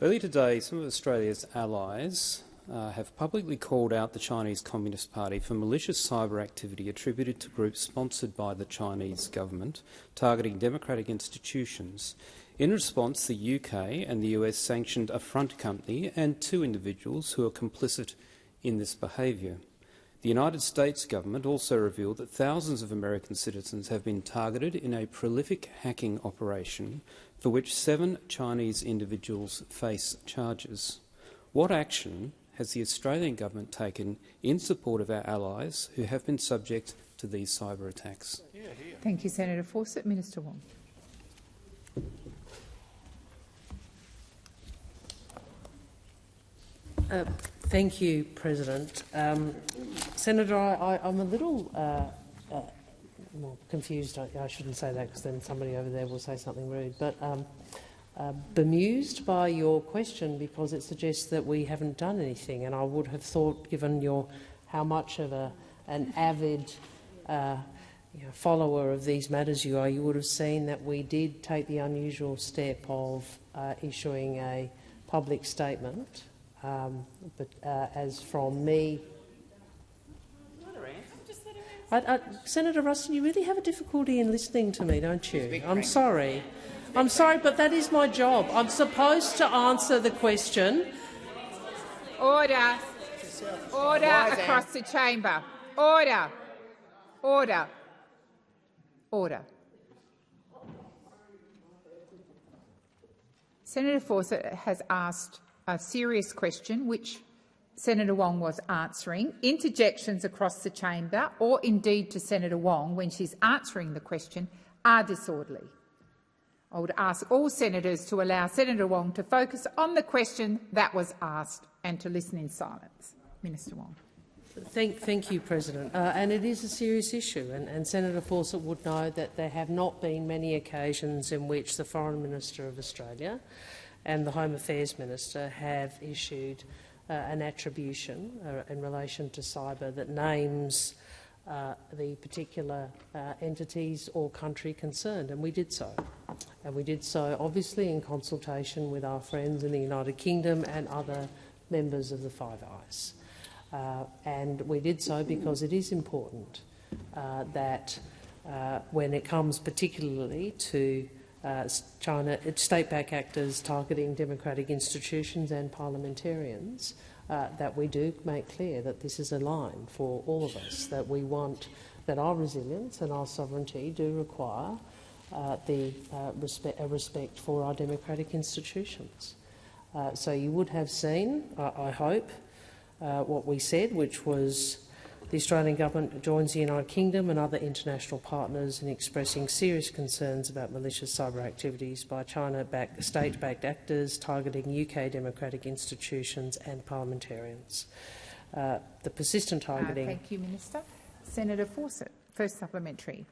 Earlier today, some of Australia's allies have publicly called out the Chinese Communist Party for malicious cyber activity attributed to groups sponsored by the Chinese government targeting democratic institutions. In response, the UK and the US sanctioned a front company and 2 individuals who are complicit in this behaviour. The United States government also revealed that thousands of American citizens have been targeted in a prolific hacking operation for which 7 Chinese individuals face charges. What action has the Australian government taken in support of our allies who have been subject to these cyber attacks? Thank you, Senator Fawcett. Minister Wong. Thank you, President. Senator, I'm a little well, confused. I shouldn't say that because then somebody over there will say something rude. But bemused by your question because it suggests that we haven't done anything. And I would have thought, given how much of an avid follower of these matters you are, you would have seen that we did take the unusual step of issuing a public statement. But as from me, Senator Ruston, you really have a difficulty in listening to me, don't you? I'm sorry. I'm sorry, but that is my job. I'm supposed to answer the question. Order. Order across the chamber. Order. Order. Order. Senator Fawcett has asked a serious question, which Senator Wong was answering. Interjections across the chamber, or indeed to Senator Wong when she's answering the question, are disorderly. I would ask all senators to allow Senator Wong to focus on the question that was asked and to listen in silence. Minister Wong. Thank you, President. And it is a serious issue, and Senator Fawcett would know that there have not been many occasions in which the Foreign Minister of Australia and the Home Affairs Minister have issued an attribution in relation to cyber that names the particular entities or country concerned, and we did so. And we did so obviously in consultation with our friends in the United Kingdom and other members of the Five Eyes. And we did so because it is important that when it comes particularly to China, state-backed actors targeting democratic institutions and parliamentarians, that we do make clear that this is a line for all of us, that we want that our resilience and our sovereignty do require respect for our democratic institutions. So you would have seen, I hope, what we said, which was the Australian government joins the United Kingdom and other international partners in expressing serious concerns about malicious cyber activities by China-backed state-backed actors targeting UK democratic institutions and parliamentarians. The persistent targeting— thank you, Minister. Senator Fawcett, first supplementary.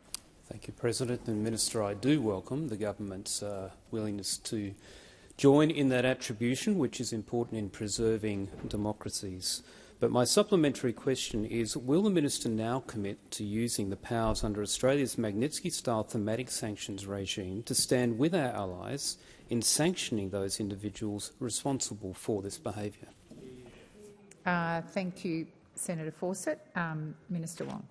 Thank you, President. And Minister, I do welcome the government's willingness to join in that attribution, which is important in preserving democracies. But my supplementary question is, will the minister now commit to using the powers under Australia's Magnitsky-style thematic sanctions regime to stand with our allies in sanctioning those individuals responsible for this behaviour? Thank you, Senator Fawcett. Minister Wong.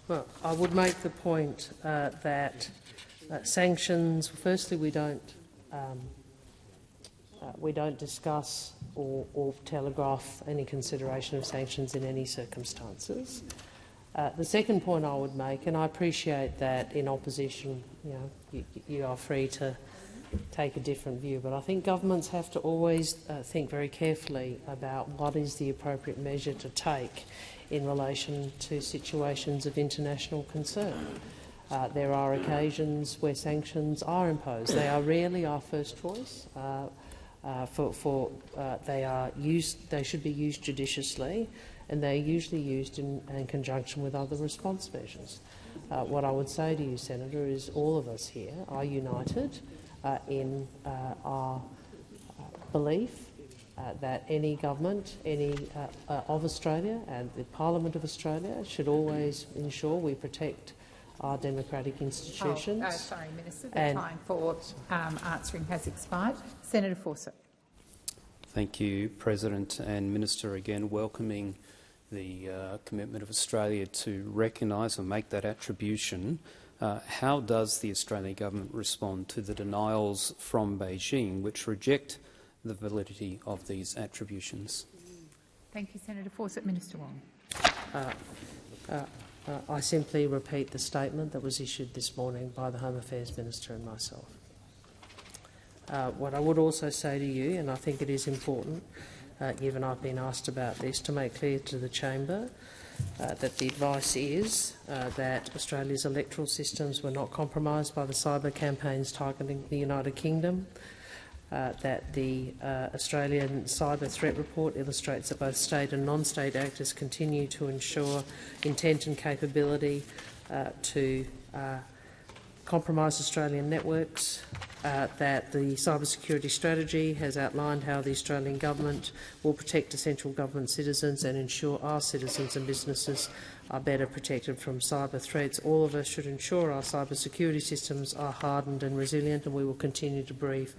Well, I would make the point that sanctions, firstly, we don't discuss or telegraph any consideration of sanctions in any circumstances. The second point I would make, and I appreciate that in opposition, you are free to take a different view, but I think governments have to always think very carefully about what is the appropriate measure to take in relation to situations of international concern. There are occasions where sanctions are imposed. They are rarely our first choice. They should be used judiciously, and they are usually used in conjunction with other response measures. What I would say to you, Senator, is all of us here are united in our belief that any government of Australia and the Parliament of Australia should always ensure we protect our democratic institutions. Sorry, Minister, the time for answering has expired. Senator Fawcett. Thank you, President and Minister. Again, welcoming the commitment of Australia to recognise and make that attribution. How does the Australian government respond to the denials from Beijing which reject the validity of these attributions? Thank you, Senator Fawcett. Minister Wong. I simply repeat the statement that was issued this morning by the Home Affairs Minister and myself. What I would also say to you, and I think it is important, given I've been asked about this, to make clear to the chamber that the advice is that Australia's electoral systems were not compromised by the cyber campaigns targeting the United Kingdom, that the Australian Cyber Threat Report illustrates that both state and non-state actors continue to ensure intent and capability to compromise Australian networks, that the cybersecurity strategy has outlined how the Australian government will protect essential government citizens and ensure our citizens and businesses are better protected from cyber threats. All of us should ensure our cybersecurity systems are hardened and resilient, and we will continue to brief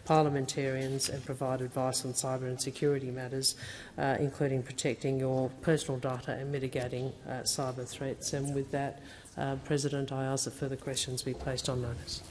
parliamentarians and provide advice on cyber and security matters, including protecting your personal data and mitigating cyber threats. And with that, President, I ask that further questions be placed on notice.